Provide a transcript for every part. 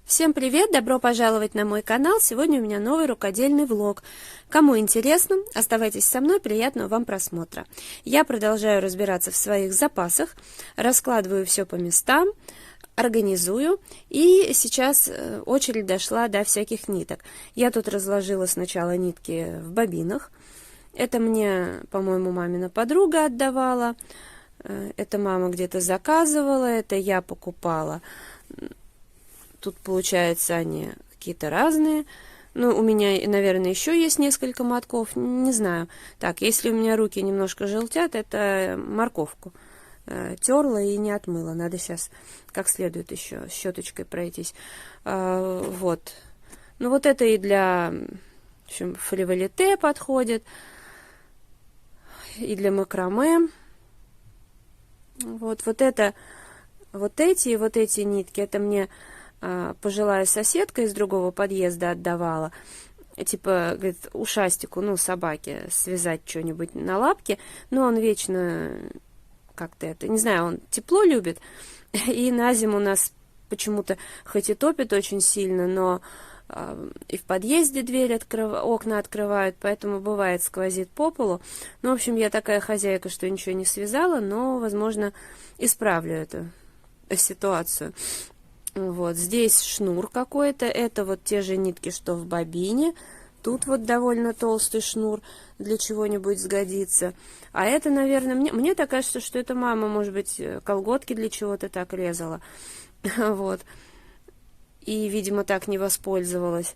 Всем привет! Добро пожаловать на мой канал! Сегодня у меня новый рукодельный влог. Кому интересно, оставайтесь со мной, приятного вам просмотра. Я продолжаю разбираться в своих запасах, раскладываю все по местам, организую. И сейчас очередь дошла до всяких ниток. Я тут разложила сначала нитки в бобинах. Это мне, по-моему, мамина подруга отдавала. Это мама где-то заказывала, это я покупала. Тут, получается, они какие-то разные. Ну, у меня, наверное, еще есть несколько мотков. Не знаю. Так, если у меня руки немножко желтят, это морковку терла и не отмыла. Надо сейчас как следует еще щеточкой пройтись. Вот. Ну, вот это и для, в общем, фриволите подходит. И для макраме. Вот это, вот эти нитки, это мне пожилая соседка из другого подъезда отдавала. Типа, говорит, ушастику, ну, собаке связать что-нибудь на лапке. Но он вечно как-то это, не знаю, он тепло любит. И на зиму у нас почему-то, хоть и топит очень сильно, но и в подъезде окна открывают, поэтому бывает сквозит по полу. Ну, в общем, я такая хозяйка, что ничего не связала, но, возможно, исправлю эту ситуацию. Вот, здесь шнур какой-то, это вот те же нитки, что в бобине. Тут вот довольно толстый шнур, для чего-нибудь сгодится. А это, наверное, мне так кажется, что это мама, может быть, колготки для чего-то так резала. Вот. И, видимо, так не воспользовалась.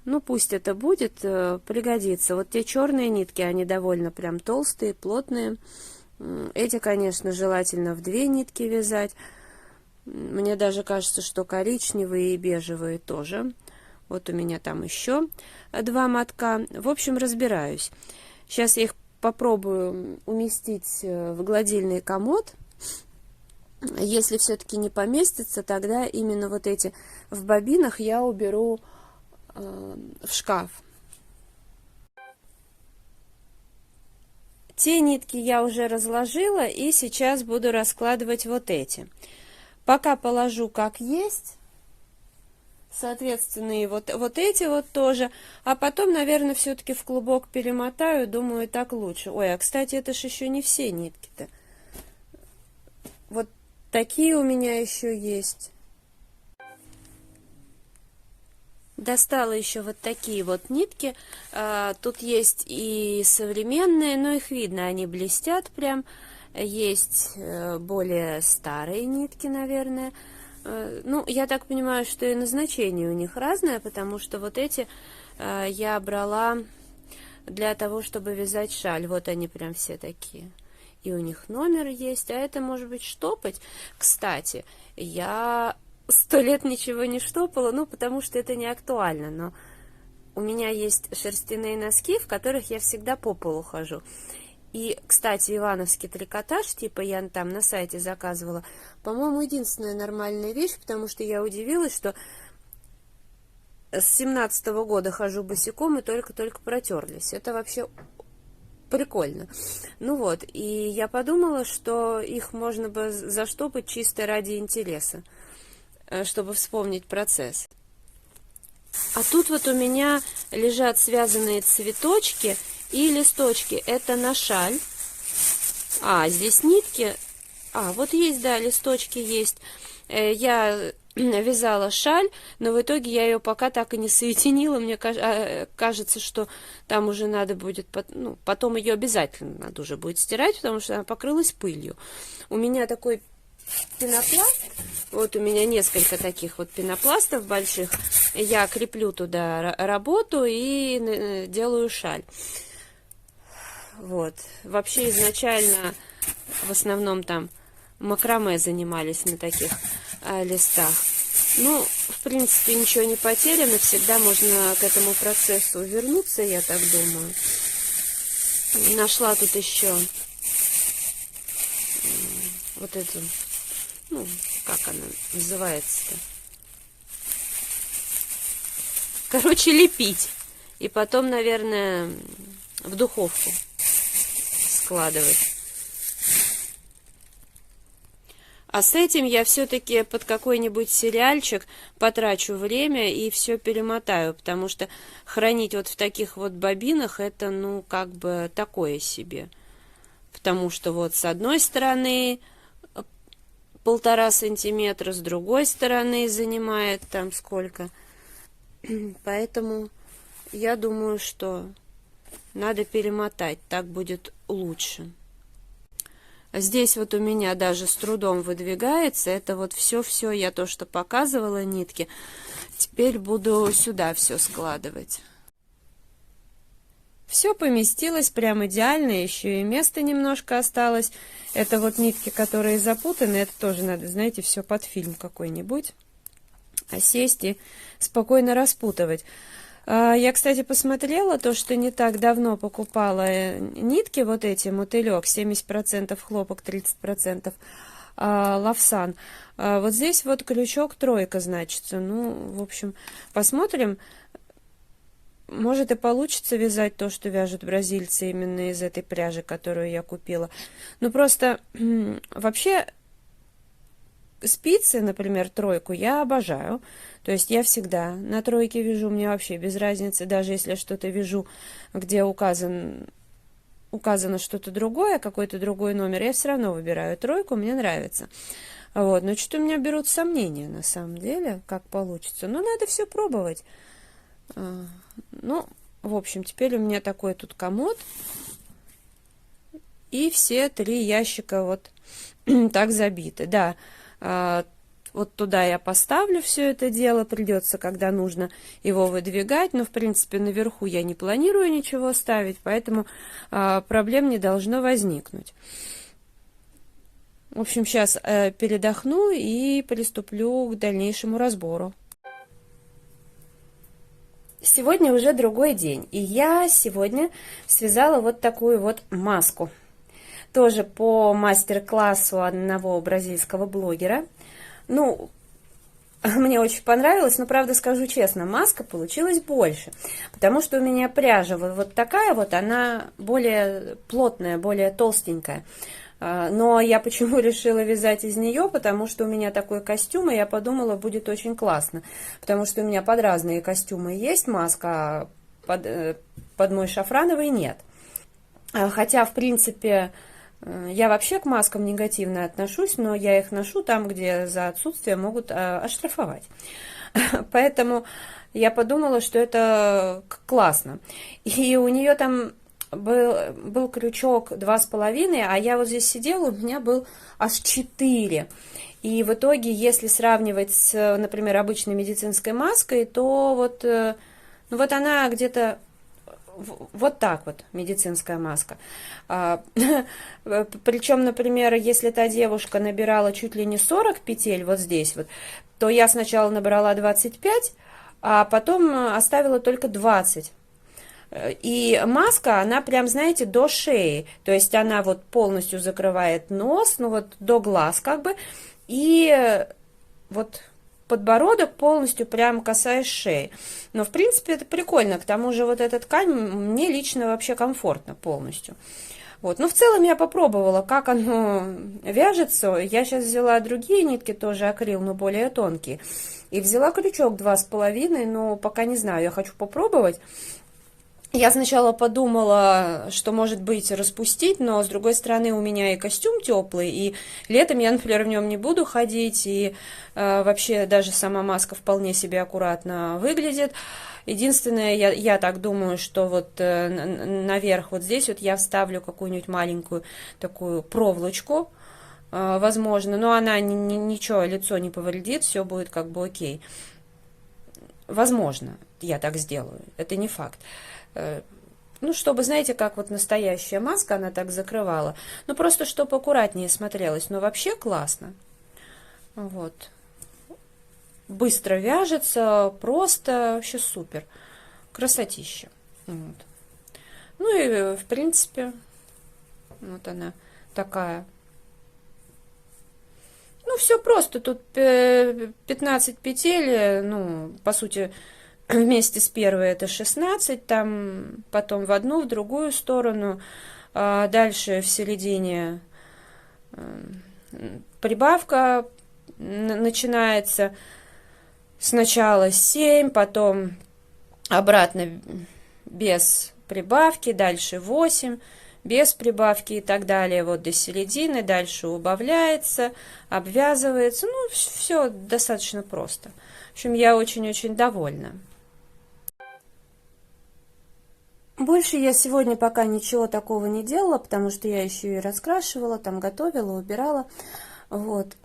Ну, пусть это будет, пригодится. Вот те черные нитки, они довольно прям толстые, плотные. Эти, конечно, желательно в две нитки вязать. Мне даже кажется, что коричневые и бежевые тоже. Вот у меня там еще два мотка. В общем, разбираюсь. Сейчас я их попробую уместить в гладильный комод. Если все-таки не поместится, тогда именно вот эти в бобинах я уберу в шкаф. Те нитки я уже разложила, и сейчас буду раскладывать вот эти. Пока положу как есть, соответственно, и вот эти вот тоже. А потом, наверное, все-таки в клубок перемотаю, думаю, так лучше. Ой, а, кстати, это ж еще не все нитки-то. Вот такие у меня еще есть. Достала еще вот такие вот нитки. Тут есть и современные, но их видно, они блестят прям. Есть более старые нитки, наверное. Ну, я так понимаю, что и назначение у них разное, потому что вот эти я брала для того, чтобы вязать шаль. Вот они прям все такие. И у них номер есть, а это может быть штопать. Кстати, я 100 лет ничего не штопала, ну, потому что это не актуально, но у меня есть шерстяные носки, в которых я всегда по полу хожу. И, кстати, ивановский трикотаж, типа я там на сайте заказывала, по-моему, единственная нормальная вещь, потому что я удивилась, что с 17-го года хожу босиком и только-только протерлись. Это вообще прикольно. Ну вот, и я подумала, что их можно бы заштопать чисто ради интереса, чтобы вспомнить процесс. А тут вот у меня лежат связанные цветочки и листочки. Это на шаль. Здесь нитки. Вот есть, да, листочки есть. Я вязала шаль, но в итоге я ее пока так и не соединила. Мне кажется, что там уже надо будет, ну, потом ее обязательно надо уже будет стирать, потому что она покрылась пылью. У меня такой пенопласт. Вот у меня несколько таких вот пенопластов больших. Я креплю туда работу и делаю шаль. Вот. Вообще изначально в основном там макраме занимались на таких листах. Ну, в принципе, ничего не потеряно. Всегда можно к этому процессу вернуться, я так думаю. Нашла тут еще вот эту, ну, как она называется-то? Короче, лепить. И потом, наверное, в духовку складывать. А с этим я все-таки под какой-нибудь сериальчик потрачу время и все перемотаю, потому что хранить вот в таких вот бобинах это, ну, как бы такое себе. Потому что вот с одной стороны 1,5 сантиметра, с другой стороны занимает там сколько. Поэтому я думаю, что надо перемотать, так будет лучше. Здесь вот у меня даже с трудом выдвигается. Это вот все-все, я то, что показывала, нитки. Теперь буду сюда все складывать. Все поместилось прям идеально, еще и место немножко осталось. Это вот нитки, которые запутаны, это тоже надо, знаете, все под фильм какой-нибудь. А сесть и спокойно распутывать. Я, кстати, посмотрела то, что не так давно покупала нитки, вот эти, мотылек, 70% хлопок, 30% лавсан. Вот здесь вот крючок 3 значится. Ну, в общем, посмотрим. Может и получится вязать то, что вяжут бразильцы именно из этой пряжи, которую я купила. Ну, просто вообще спицы, например, 3 я обожаю. То есть я всегда на 3 вяжу, мне вообще без разницы, даже если что-то вяжу, где указано что-то другое, какой-то другой номер, я все равно выбираю 3, мне нравится. Вот, но что-то у меня берут сомнения на самом деле, как получится. Но надо все пробовать. Ну, в общем, теперь у меня такой тут комод. И все 3 ящика вот так забиты. Да, вот туда я поставлю все это дело, придется, когда нужно его выдвигать, но, в принципе, наверху я не планирую ничего ставить, поэтому проблем не должно возникнуть. В общем, сейчас передохну и приступлю к дальнейшему разбору. Сегодня уже другой день, и я сегодня связала вот такую вот маску. Тоже по мастер-классу одного бразильского блогера. Ну, мне очень понравилось, но, правда, скажу честно, маска получилась больше, потому что у меня пряжа вот такая вот, она более плотная, более толстенькая. Но я почему решила вязать из нее, потому что у меня такой костюм, и я подумала, будет очень классно, потому что у меня под разные костюмы есть маска, а под мой шафрановый нет. Хотя, в принципе, я вообще к маскам негативно отношусь, но я их ношу там, где за отсутствие могут оштрафовать. Поэтому я подумала, что это классно. И у нее там был крючок 2,5, а я вот здесь сидела, у меня был аж 4. И в итоге, если сравнивать с, например, обычной медицинской маской, то вот, ну вот она где-то вот так вот, медицинская маска. Причем, например, если та девушка набирала чуть ли не 40 петель вот здесь вот, то я сначала набрала 25, а потом оставила только 20. И маска, она прям, знаете, до шеи, то есть она вот полностью закрывает нос, ну вот до глаз как бы, и вот подбородок полностью прям касаясь шеи. Но в принципе это прикольно, к тому же вот эта ткань мне лично вообще комфортно полностью. Вот. Ну, в целом я попробовала, как оно вяжется. Я сейчас взяла другие нитки, тоже акрил, но более тонкие. И взяла крючок 2,5, но пока не знаю, я хочу попробовать. Я сначала подумала, что, может быть, распустить, но, с другой стороны, у меня и костюм теплый, и летом я, например, в нем не буду ходить, и вообще даже сама маска вполне себе аккуратно выглядит. Единственное, я так думаю, что вот наверх вот здесь вот я вставлю какую-нибудь маленькую такую проволочку, возможно, но она ничего, лицо не повредит, все будет как бы окей. Возможно, я так сделаю, это не факт. Ну, чтобы, знаете, как вот настоящая маска, она так закрывала. Ну, просто чтобы аккуратнее смотрелось. Но вообще классно. Вот. Быстро вяжется, просто вообще супер. Красотища. Вот. Ну и, в принципе, вот она такая. Ну, все просто. Тут 15 петель, ну, по сути, вместе с первой это 16, там потом в одну, в другую сторону, дальше в середине прибавка начинается сначала 7, потом обратно без прибавки, дальше 8, без прибавки и так далее, вот до середины, дальше убавляется, обвязывается, ну, все достаточно просто. В общем, я очень-очень довольна. Больше я сегодня пока ничего такого не делала, потому что я еще и раскрашивала, там готовила, убирала, вот.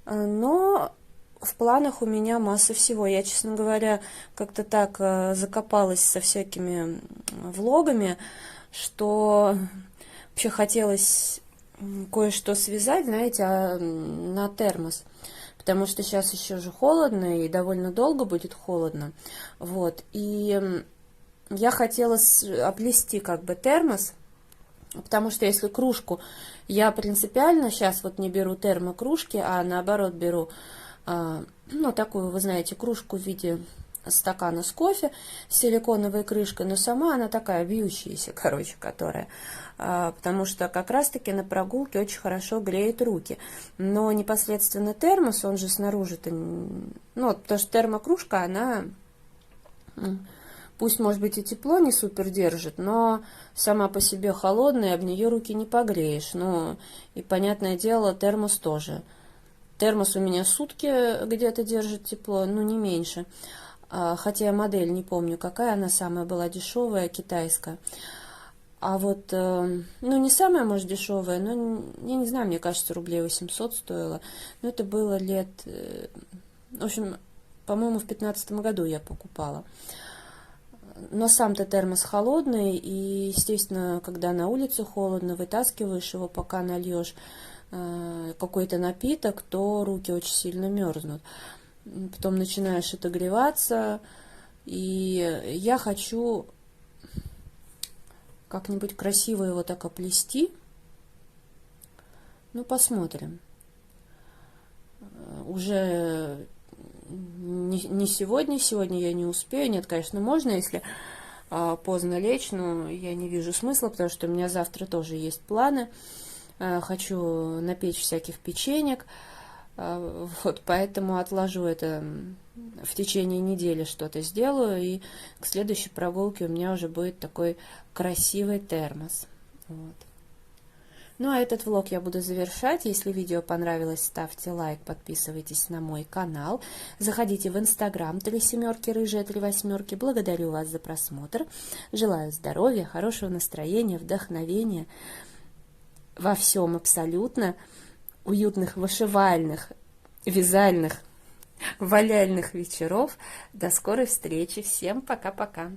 Но в планах у меня масса всего. Я, честно говоря, как-то так закопалась со всякими влогами, что вообще хотелось кое-что связать, знаете, на термос. Потому что сейчас еще же холодно, и довольно долго будет холодно. Вот, и я хотела оплести как бы термос, потому что если кружку, я принципиально сейчас вот не беру термокружки, а наоборот беру, ну, такую, вы знаете, кружку в виде стакана с кофе с силиконовой крышкой, но сама она такая вьющаяся, короче, которая, потому что как раз-таки на прогулке очень хорошо греет руки. Но непосредственно термос, он же снаружи-то, ну, потому что термокружка, она... Пусть, может быть, и тепло не супер держит, но сама по себе холодная, об нее руки не погреешь. Ну, и, понятное дело, термос тоже. Термос у меня сутки где-то держит тепло, ну, не меньше. Хотя я модель не помню, какая она самая была дешевая, китайская. А вот, ну, не самая, может, дешевая, но, я не знаю, мне кажется, рублей 800 стоила. Но это было лет... В общем, по-моему, в 2015 году я покупала. Но сам-то термос холодный, и, естественно, когда на улице холодно, вытаскиваешь его, пока нальешь какой-то напиток, то руки очень сильно мерзнут. Потом начинаешь отогреваться, и я хочу как-нибудь красиво его так оплести. Ну, посмотрим. Уже... Не сегодня я не успею. Нет, конечно, можно, если поздно лечь, но я не вижу смысла, потому что у меня завтра тоже есть планы. Хочу напечь всяких печенек, вот, поэтому отложу это в течение недели, что-то сделаю, и к следующей прогулке у меня уже будет такой красивый термос. Вот. Ну, а этот влог я буду завершать. Если видео понравилось, ставьте лайк, подписывайтесь на мой канал. Заходите в Инстаграм 3 рыжая 3 Благодарю вас за просмотр. Желаю здоровья, хорошего настроения, вдохновения во всем абсолютно. Уютных вышивальных, вязальных, валяльных вечеров. До скорой встречи. Всем пока-пока.